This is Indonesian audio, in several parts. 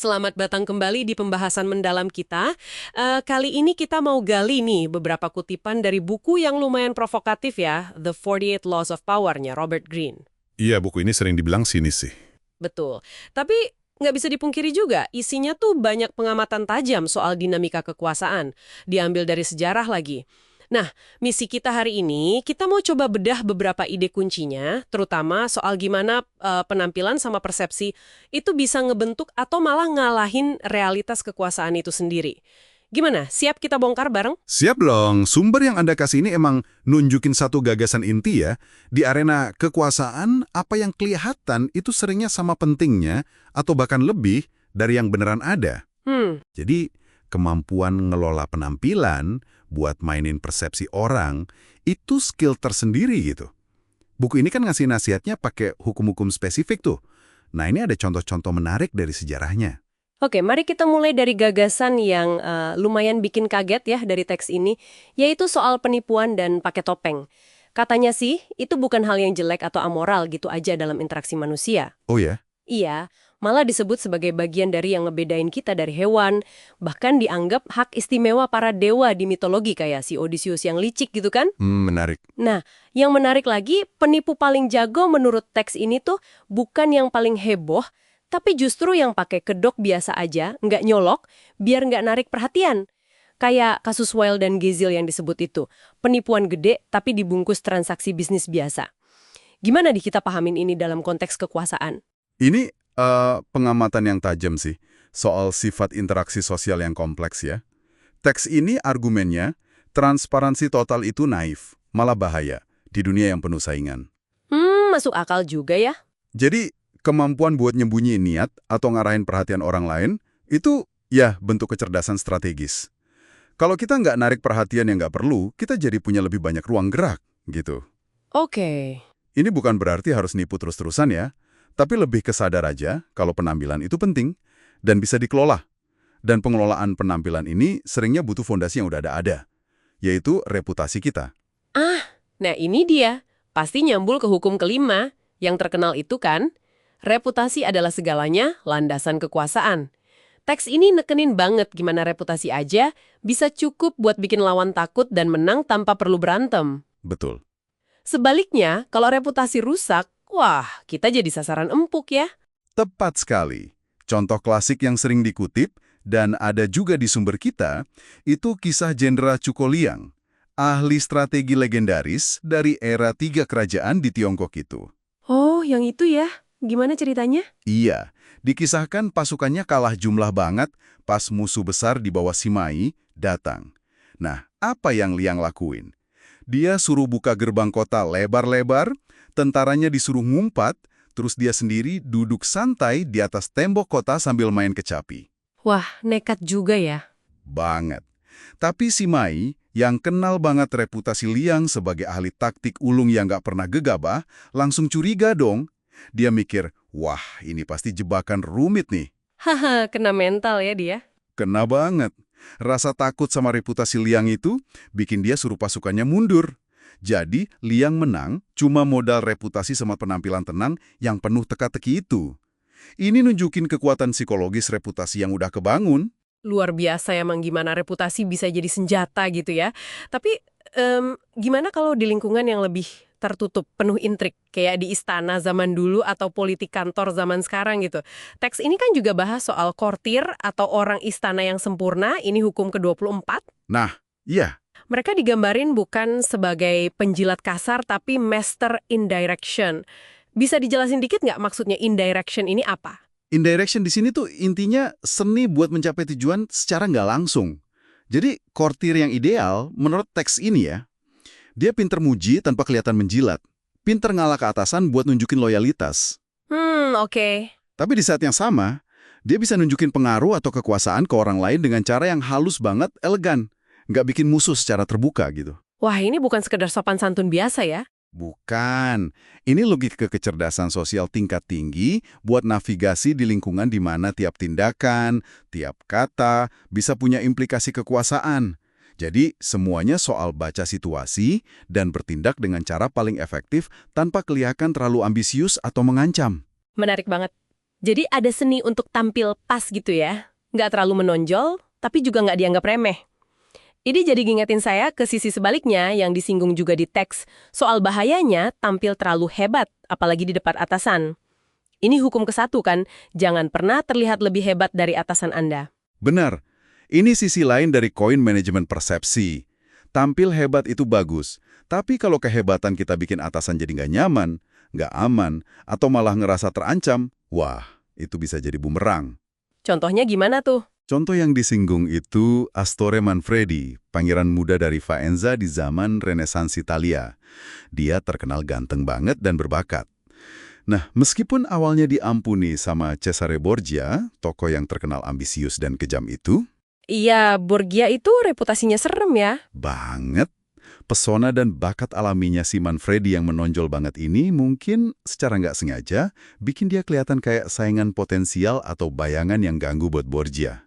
Selamat datang kembali di pembahasan mendalam kita. Kali ini kita mau gali nih beberapa kutipan dari buku yang lumayan provokatif ya, The 48 Laws of Power-nya Robert Greene. Iya, buku ini sering dibilang sinis sih. Betul. Tapi nggak bisa dipungkiri juga, isinya tuh banyak pengamatan tajam soal dinamika kekuasaan. Diambil dari sejarah lagi. Nah, misi kita hari ini, kita mau coba bedah beberapa ide kuncinya, terutama soal gimana penampilan sama persepsi itu bisa ngebentuk atau malah ngalahin realitas kekuasaan itu sendiri. Gimana? Siap kita bongkar bareng? Siap dong, sumber yang Anda kasih ini emang nunjukin satu gagasan inti ya. Di arena kekuasaan, apa yang kelihatan itu seringnya sama pentingnya, atau bahkan lebih dari yang beneran ada. Jadi, kemampuan ngelola penampilan buat mainin persepsi orang, itu skill tersendiri gitu. Buku ini kan ngasih nasihatnya pakai hukum-hukum spesifik tuh. Nah, ini ada contoh-contoh menarik dari sejarahnya. Oke, mari kita mulai dari gagasan yang lumayan bikin kaget ya dari teks ini, yaitu soal penipuan dan pakai topeng. Katanya sih, itu bukan hal yang jelek atau amoral gitu aja dalam interaksi manusia. Oh ya? Iya, malah disebut sebagai bagian dari yang ngebedain kita dari hewan, bahkan dianggap hak istimewa para dewa di mitologi kayak si Odysseus yang licik gitu kan? Menarik. Nah, yang menarik lagi, penipu paling jago menurut teks ini tuh bukan yang paling heboh, tapi justru yang pakai kedok biasa aja, nggak nyolok, biar nggak narik perhatian. Kayak kasus Weil dan Gezil yang disebut itu, penipuan gede tapi dibungkus transaksi bisnis biasa. Gimana kita pahamin ini dalam konteks kekuasaan? Ini pengamatan yang tajam sih, soal sifat interaksi sosial yang kompleks ya. Teks ini argumennya, transparansi total itu naif, malah bahaya, di dunia yang penuh saingan. Masuk akal juga ya. Jadi, kemampuan buat nyembunyiin niat atau ngarahin perhatian orang lain, itu ya bentuk kecerdasan strategis. Kalau kita nggak narik perhatian yang nggak perlu, kita jadi punya lebih banyak ruang gerak, gitu. Oke. Ini bukan berarti harus nipu terus-terusan ya, tapi lebih kesadar aja kalau penampilan itu penting dan bisa dikelola. Dan pengelolaan penampilan ini seringnya butuh fondasi yang udah ada, yaitu reputasi kita. Nah ini dia. Pasti nyambul ke hukum kelima. Yang terkenal itu kan, reputasi adalah segalanya, landasan kekuasaan. Teks ini nekenin banget gimana reputasi aja bisa cukup buat bikin lawan takut dan menang tanpa perlu berantem. Betul. Sebaliknya, kalau reputasi rusak, wah, kita jadi sasaran empuk ya. Tepat sekali. Contoh klasik yang sering dikutip dan ada juga di sumber kita, itu kisah Jenderal Cukoliang, ahli strategi legendaris dari era 3 kerajaan di Tiongkok itu. Oh, yang itu ya? Gimana ceritanya? Iya, dikisahkan pasukannya kalah jumlah banget pas musuh besar di bawah Simai datang. Nah, apa yang Liang lakuin? Dia suruh buka gerbang kota lebar-lebar, tentaranya disuruh ngumpat, terus dia sendiri duduk santai di atas tembok kota sambil main kecapi. Wah, nekat juga ya. Banget. Tapi Simai, yang kenal banget reputasi Liang sebagai ahli taktik ulung yang gak pernah gegabah, langsung curiga dong. Dia mikir, wah ini pasti jebakan rumit nih. Haha, kena mental ya dia. Kena banget. Rasa takut sama reputasi Liang itu bikin dia suruh pasukannya mundur. Jadi, Liang menang cuma modal reputasi sama penampilan tenang yang penuh teka-teki itu. Ini nunjukin kekuatan psikologis reputasi yang udah kebangun. Luar biasa emang gimana reputasi bisa jadi senjata gitu ya. Tapi gimana kalau di lingkungan yang lebih tertutup, penuh intrik, kayak di istana zaman dulu atau politik kantor zaman sekarang gitu. Teks ini kan juga bahas soal kortir atau orang istana yang sempurna, ini hukum ke-24. Nah, iya. Mereka digambarin bukan sebagai penjilat kasar, tapi master indirection. Bisa dijelasin dikit nggak maksudnya indirection ini apa? Indirection di sini tuh intinya seni buat mencapai tujuan secara nggak langsung. Jadi, kortir yang ideal, menurut teks ini ya, dia pinter muji tanpa kelihatan menjilat. Pinter ngalah ke atasan buat nunjukin loyalitas. Oke. Tapi di saat yang sama, dia bisa nunjukin pengaruh atau kekuasaan ke orang lain dengan cara yang halus banget, elegan. Nggak bikin musuh secara terbuka gitu. Wah, ini bukan sekedar sopan santun biasa ya. Bukan. Ini logika kecerdasan sosial tingkat tinggi buat navigasi di lingkungan di mana tiap tindakan, tiap kata bisa punya implikasi kekuasaan. Jadi, semuanya soal baca situasi dan bertindak dengan cara paling efektif tanpa kelihatan terlalu ambisius atau mengancam. Menarik banget. Jadi ada seni untuk tampil pas gitu ya. Nggak terlalu menonjol, tapi juga nggak dianggap remeh. Ini jadi ngingetin saya ke sisi sebaliknya yang disinggung juga di teks, soal bahayanya tampil terlalu hebat, apalagi di depan atasan. Ini hukum ke-1 kan, jangan pernah terlihat lebih hebat dari atasan Anda. Benar. Ini sisi lain dari koin manajemen persepsi. Tampil hebat itu bagus, tapi kalau kehebatan kita bikin atasan jadi nggak nyaman, nggak aman, atau malah ngerasa terancam, wah, itu bisa jadi bumerang. Contohnya gimana tuh? Contoh yang disinggung itu Astore Manfredi, pangeran muda dari Faenza di zaman Renaissance Italia. Dia terkenal ganteng banget dan berbakat. Nah, meskipun awalnya diampuni sama Cesare Borgia, tokoh yang terkenal ambisius dan kejam itu, Iya, Borgia itu reputasinya serem ya. banget. Pesona dan bakat alaminya si Manfredi yang menonjol banget ini mungkin secara nggak sengaja bikin dia kelihatan kayak saingan potensial atau bayangan yang ganggu buat Borgia.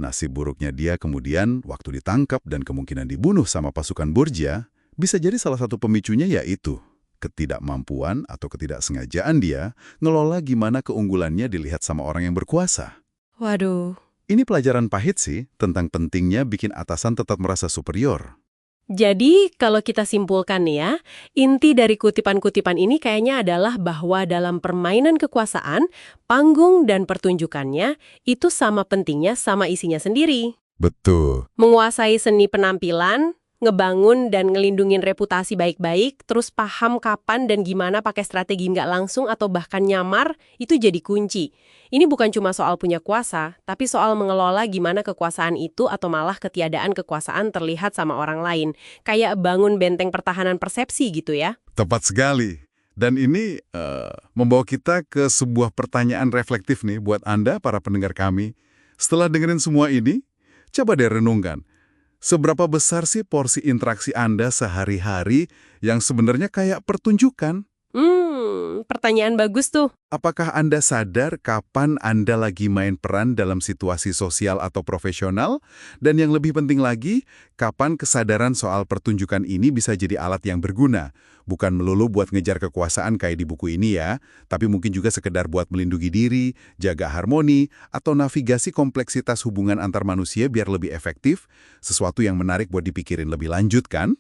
Nasib buruknya dia kemudian waktu ditangkap dan kemungkinan dibunuh sama pasukan Borgia, bisa jadi salah satu pemicunya yaitu ketidakmampuan atau ketidaksengajaan dia ngelola gimana keunggulannya dilihat sama orang yang berkuasa. Waduh. Ini pelajaran pahit sih tentang pentingnya bikin atasan tetap merasa superior. Jadi, kalau kita simpulkan nih ya, inti dari kutipan-kutipan ini kayaknya adalah bahwa dalam permainan kekuasaan, panggung dan pertunjukannya itu sama pentingnya sama isinya sendiri. Betul. Menguasai seni penampilan, ngebangun dan ngelindungin reputasi baik-baik, terus paham kapan dan gimana pakai strategi nggak langsung atau bahkan nyamar, itu jadi kunci. Ini bukan cuma soal punya kuasa, tapi soal mengelola gimana kekuasaan itu atau malah ketiadaan kekuasaan terlihat sama orang lain. Kayak bangun benteng pertahanan persepsi gitu ya. Tepat sekali. Dan ini membawa kita ke sebuah pertanyaan reflektif nih buat Anda, para pendengar kami. Setelah dengerin semua ini, coba deh renungkan. Seberapa besar sih porsi interaksi Anda sehari-hari yang sebenarnya kayak pertunjukan? Pertanyaan bagus tuh. Apakah Anda sadar kapan Anda lagi main peran dalam situasi sosial atau profesional? Dan yang lebih penting lagi, kapan kesadaran soal pertunjukan ini bisa jadi alat yang berguna? Bukan melulu buat ngejar kekuasaan kayak di buku ini ya, tapi mungkin juga sekedar buat melindungi diri, jaga harmoni, atau navigasi kompleksitas hubungan antar manusia biar lebih efektif, sesuatu yang menarik buat dipikirin lebih lanjut kan?